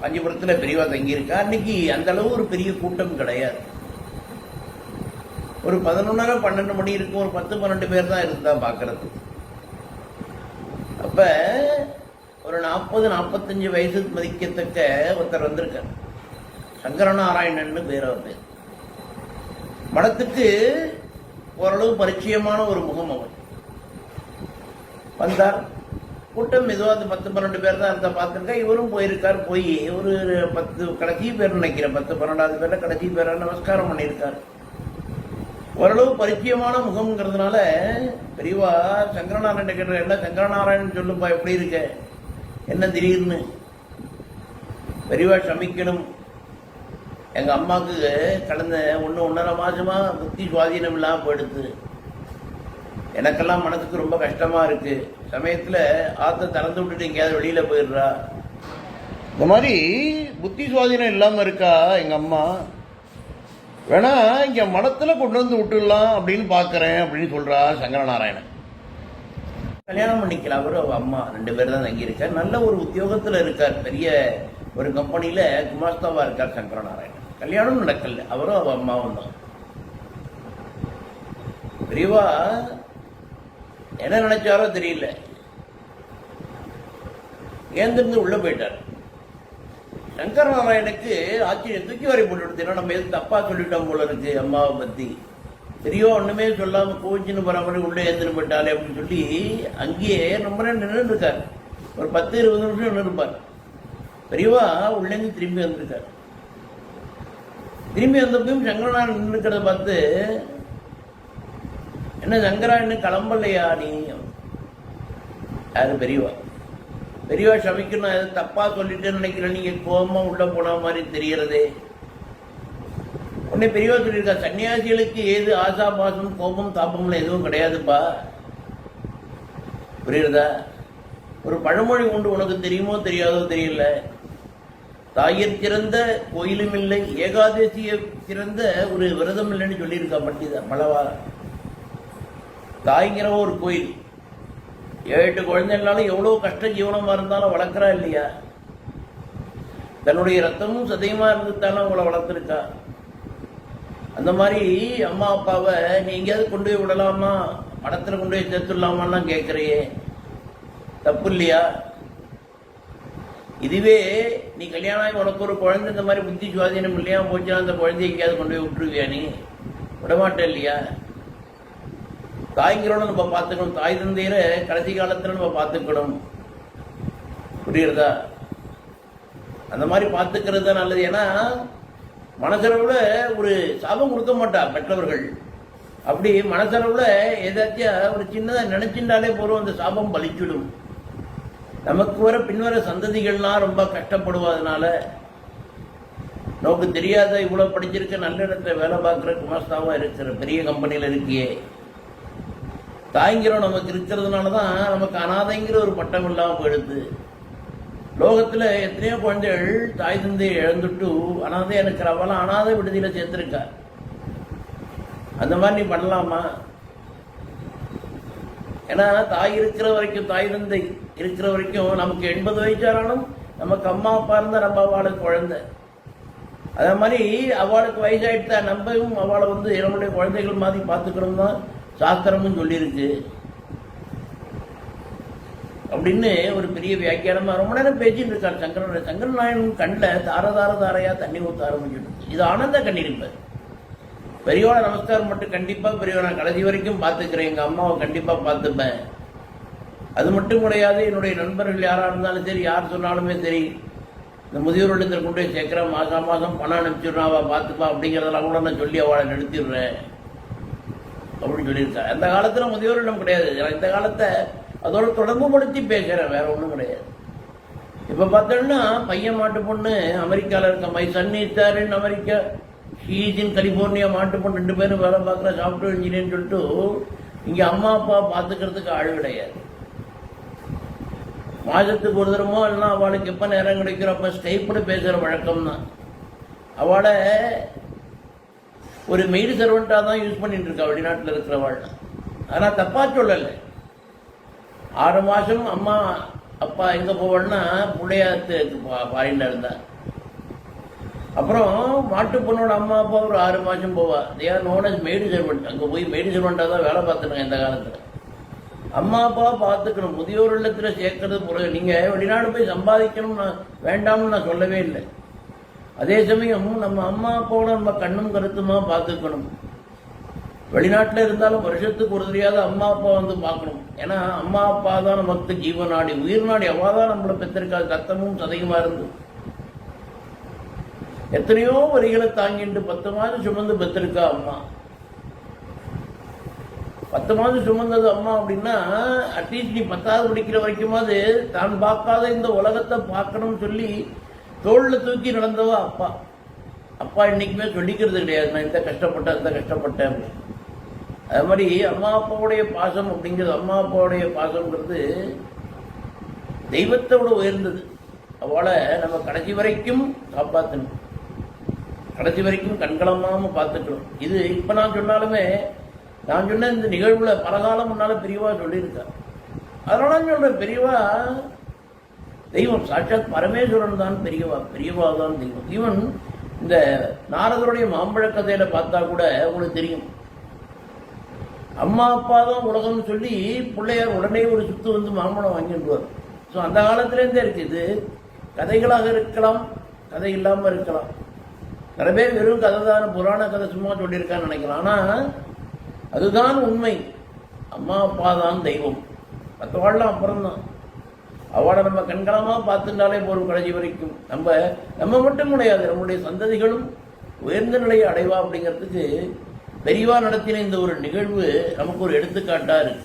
காஞ்சிபுரத்தில் பெரியவா தங்கியிருக்கா. அன்னைக்கு அந்த அளவு ஒரு பெரிய கூட்டம் கிடையாது. ஒரு 11:30 12 மணி இருக்கும். ஒரு 10 12 பேர் தான் இருந்தா பார்க்கறது. அப்ப ஒரு 40 45 வயசு மதிக்கத்தக்க ஒருத்தர் வந்திருக்கார். சங்கரநாராயணன் பேர். அவர் பேர். மடத்துக்கு ஓரளவு பரிச்சயமான ஒரு முகம். அவர் வந்தார். கூட்டம் மெதுவாக 10 12 பேர் தான் இருந்தா பார்த்துருக்கா. இவரும் போயிருக்கார். போய் ஒரு 10 கடைசி பேர் நினைக்கிறேன், 10 12வது பேர்ல கடைசி பேர நமஸ்காரம் பண்ணியிருக்கார். ஓரளவு பரிச்சயமான முகம்ங்கிறதுனால பெரியவா சங்கரநாராயணன் கேட்ட, என்ன சங்கரநாராயணன் சொல்லுப்பா, எப்படி இருக்க, என்ன திடீர்னு? பெரியவா சமிக்கணும், எங்க அம்மாவுக்கு கடந்த 1.5 மாசமா புத்தி சுவாதீனம் இல்லாம போயிடுது. எனக்கெல்லாம் மனசுக்கு ரொம்ப கஷ்டமா இருக்கு. சமயத்துல ஆத்த திறந்து விட்டுட்டு எங்கேயாவது வெளியில போயிடுறா. இந்த மாதிரி புத்தி சுவாதீனம் இல்லாம இருக்கா எங்க அம்மா. வேணா இங்க மடத்துல கொண்டு வந்து விட்டுடலாம் அப்படின்னு பாக்குறேன் அப்படின்னு சொல்றா சங்கரநாராயணன். கல்யாணம் பண்ணிக்கலாம். அவரு அவ அம்மா 2 பேர் தான் தங்கியிருக்கார். நல்ல ஒரு உத்தியோகத்துல இருக்கார். பெரிய ஒரு கம்பெனியில குமாஸ்தாவா இருக்கார் சங்கரநாராயணன். கல்யாணம் நடக்கல. அவரும் அவ அம்மாவும் தான். பெரியவா என்ன நினைச்சாரோ தெரியல, ஏந்திருந்து உள்ள போயிட்டார். சங்கரநாராயணுக்கு ஆச்சரியம், தூக்கி வாரி போட்டு விடுத்தேன். நம்ம எது தப்பா சொல்லிட்டோம் போல இருக்கு அம்மாவை பத்தி. பெரியவா ஒண்ணுமே சொல்லாம கோச்சின்னு போற மாதிரி உள்ள ஏந்திரு போயிட்டாலே அப்படின்னு சொல்லி அங்கேயே ரொம்ப நேரம் நின்று இருக்காரு. ஒரு 10 20 நிமிஷம் நின்று இருப்பார். பெரியவா உள்ளேருந்து திரும்பி வந்திருக்காரு. திரும்பி வந்தப்பையும் சங்கரநாராயணன் நின்று இருக்கிறத பார்த்து, என்ன சங்கரா என்ன கிளம்பலையா நீ? யாரு? பெரியவா. பெரியவா சமைக்கணும், எதை தப்பா சொல்லிட்டேன்னு நினைக்கிறேன், நீங்க கோபமா உள்ள போன மாதிரி தெரியறதே. உடனே பெரியவா சொல்லியிருக்கா, சன்னியாசிகளுக்கு ஏது ஆசா பாசம் கோபம் தாபம்லாம் எதுவும் கிடையாதுப்பா. புரியுறதா? ஒரு பழமொழி உண்டு, உனக்கு தெரியுமோ தெரியாதோ தெரியல. தாயிற் சிறந்த கோயிலும் இல்லை, ஏகாதசிய சிறந்த ஒரு விரதம் இல்லைன்னு சொல்லியிருக்கா பண்டிதா பலவா. தாய்ங்கிற ஒரு கோயில். 7 குழந்தைகளாலும் எவ்வளவு கஷ்ட ஜீவனமா இருந்தாலும் வளர்க்கிறா இல்லையா? தன்னுடைய ரத்தமும் சதையுமா இருந்துட்டாலும் அவங்கள வளர்த்துருக்கா. அந்த மாதிரி அம்மா அப்பாவை நீ எங்கேயாவது கொண்டு போய் விடலாமா, மடத்துல கொண்டு போய் சேர்த்துடலாமான்னு கேட்கறியே, தப்பு இல்லையா? இதுவே நீ கல்யாணம் ஆகி உனக்கு ஒரு குழந்தை இந்த மாதிரி புத்தி சுவாதீனம் இல்லையா போச்சுன்னா அந்த குழந்தைய எங்கேயாவது கொண்டு போய் விட்டுருவியா? நீ விடமாட்டே இல்லையா? தாய்ங்கிறோட நம்ம பார்த்துக்கணும். தாய் தந்தையரை கடைசி காலத்துல நம்ம பார்த்துக்கணும். புரியுறதா? அந்த மாதிரி பார்த்துக்கிறது தான் நல்லது. ஏன்னா மனசளவுல ஒரு சாபம் கொடுக்க மாட்டா பெற்றவர்கள். அப்படி மனசளவுல ஏதாச்சும் ஒரு சின்னதா நினைச்சுட்டாலே போறோம், அந்த சாபம் பலிச்சுடும். நமக்கு வர பின்வர சந்ததிகள்லாம் ரொம்ப கஷ்டப்படுவதனால, நமக்கு தெரியாத இவ்வளவு படிச்சிருக்க, நல்ல இடத்துல வேலை பார்க்குற குமாஸ்தாவா இருக்கிற பெரிய கம்பெனியில இருக்கியே, தாய்ங்கிறோம் நமக்கு இருக்கிறதுனாலதான் நமக்கு அனாதைங்கிற ஒரு பட்டம் இல்லாம போயிடுது. லோகத்துல எத்தனையோ குழந்தைகள் தாய் தந்தையை இழந்துட்டு அனாதையா இருக்கிறவெல்லாம் அனாதை விடுதியில சேர்த்திருக்கா. அந்த மாதிரி நீ பண்ணலாமா? ஏன்னா தாய் இருக்கிற வரைக்கும், தாய் தந்தை இருக்கிற வரைக்கும் நமக்கு 80 வயசானாலும் நமக்கு அம்மா அப்பா இருந்தா நம்ம அவளுக்கு குழந்தை. அதே மாதிரி அவளுக்கு வயசாயிட்டா நம்மவும் அவளை நம்முடைய குழந்தைகள் மாதிரி பார்த்துக்கணும் தான் சாஸ்திரமும் சொல்லியிருக்கு அப்படின்னு ஒரு பெரிய வியாக்கியானமா ரொம்ப நேரம் பேசிட்டு இருக்காரு சங்கரநாராயணன். கண்ணில் தாரையா தண்ணி ஊற்ற ஆரம்பிச்சுட்டு, இது ஆனந்த கண்ணீர். பெரியவளை நமஸ்காரம் மட்டும் கண்டிப்பா பெரியவளை நான் கடைசி வரைக்கும் பார்த்துக்கிறேன், எங்க அம்மாவை கண்டிப்பா பார்த்துப்பேன். அது மட்டும் கிடையாது, என்னுடைய நண்பர்கள் யாரா இருந்தாலும் சரி, யார் சொன்னாலுமே சரி, இந்த முதியோர் இல்லத்தில் கொண்டு போய் சேர்க்கிறேன், மாசம் பணம் அனுப்பிச்சிடுறேன், அவள் பார்த்துப்பா அப்படிங்கிறதெல்லாம் கூட நான் சொல்லி அவளை நிறுத்திடுறேன் அப்படின்னு சொல்லியிருக்காரு. அந்த காலத்துல முதியோர் இல்லம் கிடையாது. இந்த காலத்தை அதோட தொடர்பு படுத்தி பேசுறேன், வேற ஒன்றும் கிடையாது. இப்ப பார்த்தோம்னா பையன் மாட்டு பொண்ணு அமெரிக்கால இருக்க, my son is there in America, she is in California, மாட்டு பொண்ணு 2 பேரும் வேலை பார்க்குற சாஃப்ட்வேர் இன்ஜினியர்னு சொல்லிட்டு இங்க அம்மா அப்பா பார்த்துக்கிறதுக்கு ஆள் கிடையாது. மாதத்துக்கு ஒரு தரமோ இல்லைன்னா அவளுக்கு எப்ப நேரம் கிடைக்கிறப்ப ஸ்கைப்போட பேசுற வழக்கம் தான். அவளை ஒரு மெய்டு சர்வெண்டா தான் யூஸ் பண்ணிட்டு இருக்கா வெளிநாட்டில் இருக்கிறவள். ஆனா தப்பா சொல்லலை. 6 மாசம் அம்மா அப்பா எங்க போவாள்னா புள்ளையாத்து ஃபாரின்ல இருந்தா, அப்புறம் மாட்டு பொண்ணோட அம்மா அப்பா ஒரு 6 மாதம் போவா. They are known as maid servant. அங்கே போய் மெய்டு சர்வெண்ட்டாக தான் வேலை பார்த்துருங்க இந்த காலத்தில். அம்மா அப்பா பார்த்துக்கணும். முதியோர் இல்லத்தில் சேர்க்கறது பிறகு நீங்கள் வெளிநாடு போய் சம்பாதிக்கணும் நான் வேண்டாம்னு நான் சொல்லவே இல்லை. அதே சமயம் நம்ம அம்மா அப்பாவோட நம்ம கண்ணும் கருத்துமா பார்த்துக்கணும். வெளிநாட்டில் இருந்தாலும் வருஷத்துக்கு ஒரு தெரியாத அம்மா அப்பா வந்து பார்க்கணும். ஏன்னா அம்மா அப்பா தான் நமக்கு ஜீவநாடி, உயிர் நாடி. அவள் தான் நம்மளை பெற்றிருக்காது, ரத்தமும் சதையுமா இருந்து எத்தனையோ வரிகளை தாங்கிட்டு 10 மாதம் சுமந்து பெற்றிருக்கா அம்மா. 10 மாதம் சுமந்தது அம்மா அப்படின்னா அட்லீஸ்ட் நீ 10வது படிக்கிற வரைக்குமாவது தான் பார்க்காத இந்த உலகத்தை பார்க்கணும்னு சொல்லி தோளில் தூக்கி நடந்தவா அப்பா. அப்பா இன்னைக்குமே சொல்லிக்கிறது கிடையாது நான் இந்த கஷ்டப்பட்டேன் அந்த கஷ்டப்பட்டேன். அது மாதிரி அம்மா அப்பாவுடைய பாசம் அப்படிங்கிறது, அம்மா அப்பாவுடைய பாசம்ங்கிறது தெய்வத்தை விட உயர்ந்தது. அவளை நம்ம கடைசி வரைக்கும் காப்பாற்றணும், கடைசி வரைக்கும் கண்கலமாம பார்த்துக்கணும். இது இப்போ நான் சொன்னாலுமே நான் சொன்ன இந்த நிகழ்வுல பலகாலம் முன்னால பெரியவா சொல்லியிருக்கா. அதனால சொல்றேன், பெரியவா தெய்வம், சாட்சாத் பரமேஸ்வரன் தான் பெரியவா, பெரியவா தான் தெய்வம். ஈவன் இந்த நாரதருடைய மாம்பழ கதையில பார்த்தா கூட உங்களுக்கு தெரியும், அம்மா அப்பா தான் உலகம்னு சொல்லி பிள்ளையார் உடனே ஒரு சுத்து வந்து மாம்பழம் வாங்கிடுவார். ஸோ அந்த காலத்திலேருந்தே இருக்கு. இது கதைகளாக இருக்கலாம், கதை இல்லாமல் இருக்கலாம். நிறைய பேர் வெறும் கதை தான், புராண கதை சும்மா சொல்லியிருக்கான்னு நினைக்கலாம். ஆனால் அதுதான் உண்மை. அம்மா அப்பா தான் தெய்வம், மற்றவாழ்லாம் அப்புறம்தான். அவளை நம்ம கண்களமாக பார்த்துட்டாலே போகும் கடைசி வரைக்கும். நம்ம மட்டும் கிடையாது, நம்முடைய சந்ததிகளும் உயர்ந்த நிலையை அடைவா. அப்படிங்கிறதுக்கு பெரியவா நடத்தின இந்த ஒரு நிகழ்வு நமக்கு ஒரு எடுத்துக்காட்டா இருக்கு.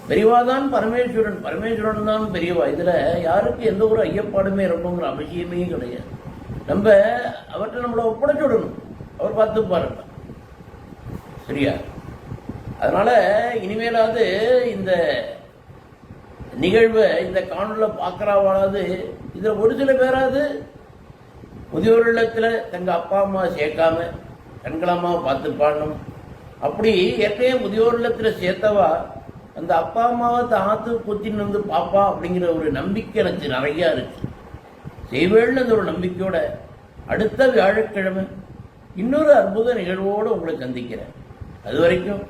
பெரியவா தான் பரமேஸ்வரன், பரமேஸ்வரன் தான் பெரியவா. இதுல யாருக்கு எந்த ஒரு ஐயப்பாடுமே இருக்கணுங்கிற அவசியமே கிடையாது. நம்ம அவற்றை நம்மளை ஒப்படைச்சுடணும், அவர் பார்த்து பாருங்க, சரியா? அதனால இனிமேலாவது இந்த நிகழ்வை இந்த காணொலியில பார்க்கறாவாளாவது இதுல ஒரு சில பேராது முதியோர் இல்லத்துல தங்க அப்பா அம்மா சேர்க்காம கண்களமா பார்த்து பாடணும். அப்படி ஏற்கனவே முதியோர் இல்லத்துல சேர்த்தவா அந்த அப்பா அம்மாவை தாத்து குத்தின்னு வந்து பாப்பா அப்படிங்கிற ஒரு நம்பிக்கை எனக்கு நிறைய இருக்கு. செய்வேள்னு அந்த ஒரு நம்பிக்கையோட அடுத்த வியாழக்கிழமை இன்னொரு அற்புத நிகழ்வோடு உங்களை சந்திக்கிறேன். அது வரைக்கும்